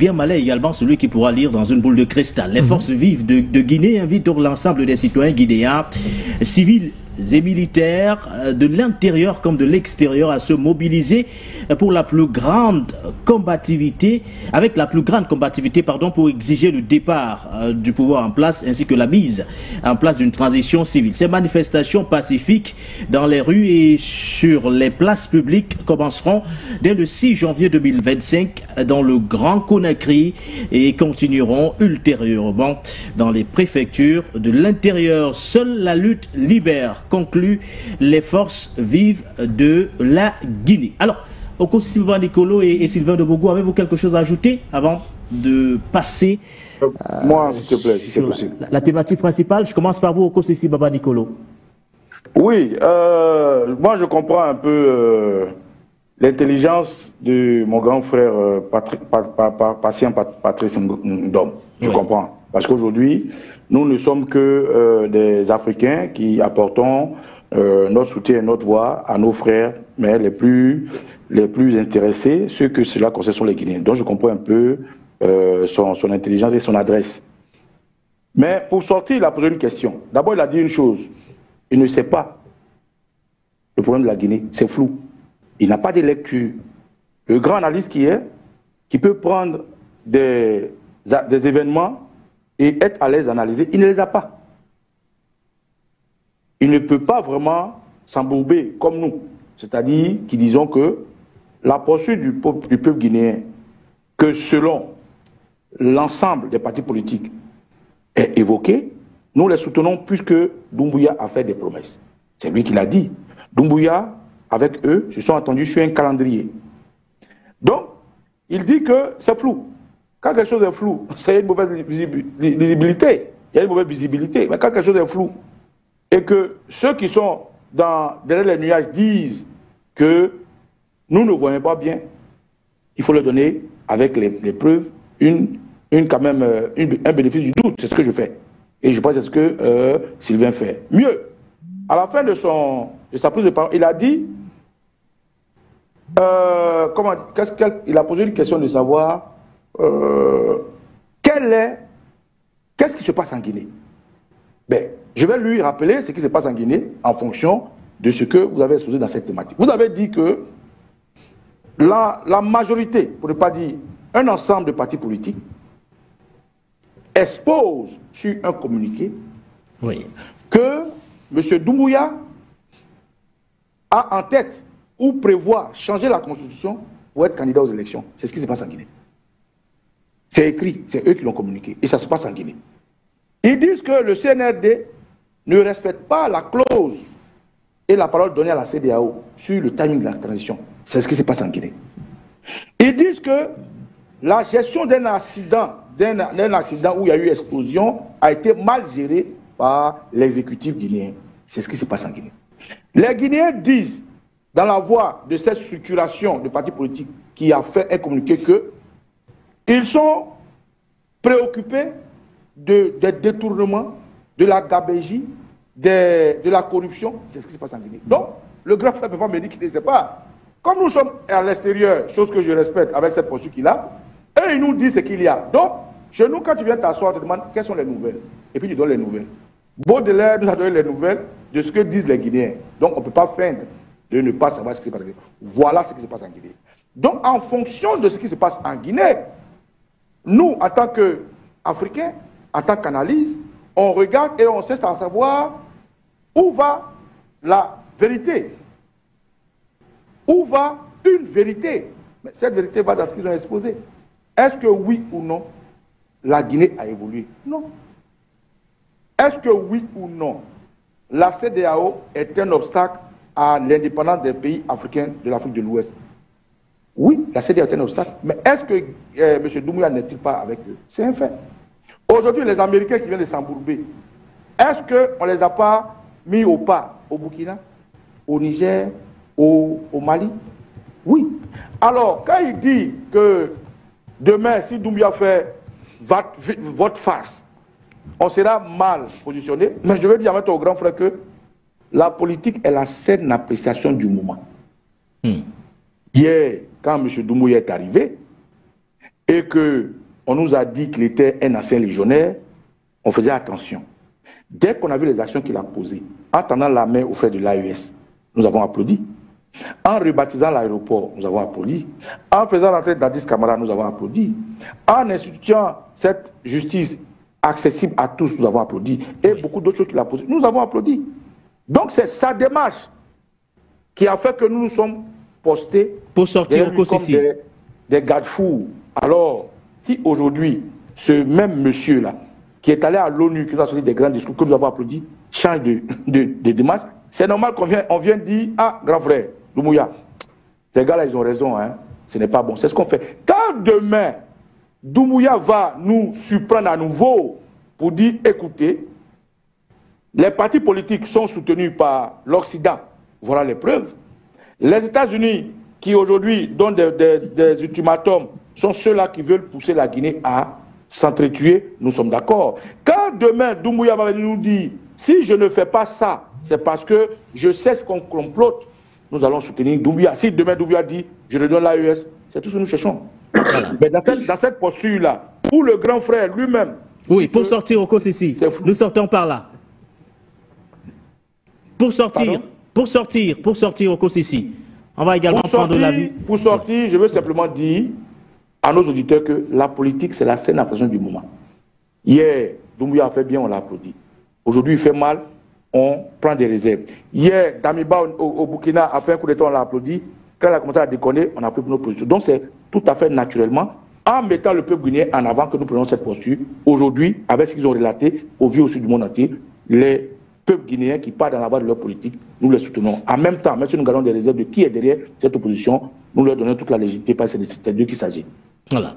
bien mal est également celui qui pourra lire dans une boule de cristal. Les forces vives de Guinée invitent donc l'ensemble des citoyens guinéens, civils et militaires de l'intérieur comme de l'extérieur à se mobiliser pour la plus grande combativité, avec la plus grande combativité, pour exiger le départ du pouvoir en place ainsi que la mise en place d'une transition civile. Ces manifestations pacifiques dans les rues et sur les places publiques commenceront dès le 6 janvier 2025 dans le Grand Conakry et continueront ultérieurement dans les préfectures de l'intérieur. Seule la lutte libère, conclut les forces vives de la Guinée. Alors, Oko Sylvain Nicolo et Sylvain de Bogo, avez-vous quelque chose à ajouter avant de passer moi, s'il te plaît, si c'est possible. La thématique principale? Je commence par vous, Oko Baba Nicolo. Oui, moi je comprends un peu l'intelligence de mon grand frère patient Patrice Ndom. Je comprends. Parce qu'aujourd'hui, nous ne sommes que des Africains qui apportons notre soutien et notre voix à nos frères, mais les plus intéressés, ceux que cela concerne sont les Guinéens. Donc je comprends un peu son intelligence et son adresse. Mais pour sortir, il a posé une question. D'abord, il a dit une chose. Il ne sait pas. Le problème de la Guinée, c'est flou. Il n'a pas de lecture. Le grand analyste qui peut prendre des événements et être à l'aise d'analyser, il ne les a pas. Il ne peut pas vraiment s'embourber comme nous. C'est-à-dire qui disons que la poursuite du peuple guinéen, que selon l'ensemble des partis politiques est évoquée, nous les soutenons puisque Doumbouya a fait des promesses. C'est lui qui l'a dit. Doumbouya, avec eux, se sont entendus sur un calendrier. Donc, il dit que c'est flou. Quand quelque chose est flou, c'est une mauvaise visibilité. Il y a une mauvaise visibilité. Mais quand quelque chose est flou, et que ceux qui sont derrière les nuages disent que nous ne voyons pas bien, il faut leur donner, avec les preuves, quand même, un bénéfice du doute. C'est ce que je fais. Et je pense que c'est ce que Sylvain fait. Mieux, à la fin de sa prise de parole, il a dit, il a posé une question de savoir qu'est-ce qui se passe en Guinée. Ben, je vais lui rappeler ce qui se passe en Guinée en fonction de ce que vous avez exposé dans cette thématique. Vous avez dit que la majorité, pour ne pas dire un ensemble de partis politiques, expose sur un communiqué que M. Doumbouya a en tête ou prévoit changer la constitution pour être candidat aux élections. C'est ce qui se passe en Guinée. C'est écrit, c'est eux qui l'ont communiqué. Et ça se passe en Guinée. Ils disent que le CNRD ne respecte pas la clause et la parole donnée à la CEDEAO sur le timing de la transition. C'est ce qui se passe en Guinée. Ils disent que la gestion d'un accident où il y a eu explosion a été mal gérée par l'exécutif guinéen. C'est ce qui se passe en Guinée. Les Guinéens disent, dans la voie de cette structuration de partis politiques qui a fait un communiqué qu'ils sont préoccupés des détournements, de la gabégie, de la corruption. C'est ce qui se passe en Guinée. Donc, le grand frère ne peut pas me dire qu'il ne sait pas. Comme nous sommes à l'extérieur, chose que je respecte avec cette posture qu'il a, et il nous dit ce qu'il y a. Donc, chez nous, quand tu viens t'asseoir, tu te demandes quelles sont les nouvelles. Et puis tu donnes les nouvelles. Baudelaire nous a donné les nouvelles de ce que disent les Guinéens. Donc, on ne peut pas feindre de ne pas savoir ce qui se passe en Guinée. Voilà ce qui se passe en Guinée. Donc, en fonction de ce qui se passe en Guinée, nous, en tant qu'Africains, en tant qu'analyse, on regarde et on cherche à savoir où va la vérité. Où va une vérité? Mais cette vérité va dans ce qu'ils ont exposé. Est-ce que oui ou non, la Guinée a évolué? Non. Est-ce que oui ou non, la CEDEAO est un obstacle à l'indépendance des pays africains de l'Afrique de l'Ouest? Oui, la CEDEAO est un obstacle. Mais est-ce que M. Doumbouya n'est-il pas avec eux? C'est un fait. Aujourd'hui, les Américains qui viennent de s'embourber, est-ce qu'on ne les a pas mis au pas au Burkina, au Niger, au Mali? Oui. Alors, quand il dit que demain, si Doumbouya fait vote face, on sera mal positionné, mais je veux dire à au grand frère que la politique est la saine appréciation du moment. Hier, quand M. Doumbouya est arrivé, et qu'on nous a dit qu'il était un ancien légionnaire, on faisait attention. Dès qu'on a vu les actions qu'il a posées, en tendant la main aux frères de l'AES, nous avons applaudi. En rebaptisant l'aéroport, nous avons applaudi. En faisant rentrer Dadis Camara, nous avons applaudi. En instituant cette justice accessible à tous, nous avons applaudi. Et beaucoup d'autres choses qu'il a posées, nous avons applaudi. Donc c'est sa démarche qui a fait que nous nous sommes postés pour sortir comme des garde-fous. Alors, si aujourd'hui, ce même monsieur-là, qui est allé à l'ONU, qui nous a sorti des grands discours que nous avons applaudi, change de démarche, c'est normal qu'on vienne dire, ah, grand frère, Doumbouya, ces gars-là, ils ont raison, hein, ce n'est pas bon. C'est ce qu'on fait. Quand demain, Doumbouya va nous surprendre à nouveau pour dire, écoutez, les partis politiques sont soutenus par l'Occident, voilà les preuves. Les États-Unis, qui aujourd'hui donnent des ultimatums, sont ceux-là qui veulent pousser la Guinée à s'entretuer, nous sommes d'accord. Quand demain, Doumbouya va venir nous dire, si je ne fais pas ça, c'est parce que je sais ce qu'on complote, nous allons soutenir Doumbouya. Si demain Doumbouya dit, je redonne l'AES, c'est tout ce que nous cherchons. Voilà. Mais dans cette posture-là, où le grand frère lui-même... Oui, pour sortir au Kossissi, nous sortons par là. Pour sortir au Kossissi, on va également prendre l'avis. Pour sortir, je veux simplement dire à nos auditeurs que la politique, c'est la scène à présent du moment. Hier, Doumbouya a fait bien, on l'a applaudi. Aujourd'hui, il fait mal, on prend des réserves. Hier, Damiba au Burkina a fait un coup d'état, on l'a applaudi. Quand elle a commencé à déconner, on a pris nos positions. Donc c'est tout à fait naturellement, en mettant le peuple guinéen en avant, que nous prenons cette posture. Aujourd'hui, avec ce qu'ils ont relaté, au vu aussi du monde entier, les peuples guinéens qui partent dans la voie de leur politique, nous les soutenons. En même temps, même si nous gardons des réserves de qui est derrière cette opposition, nous leur donnons toute la légitimité parce que c'est d'eux qu'il s'agit. Voilà.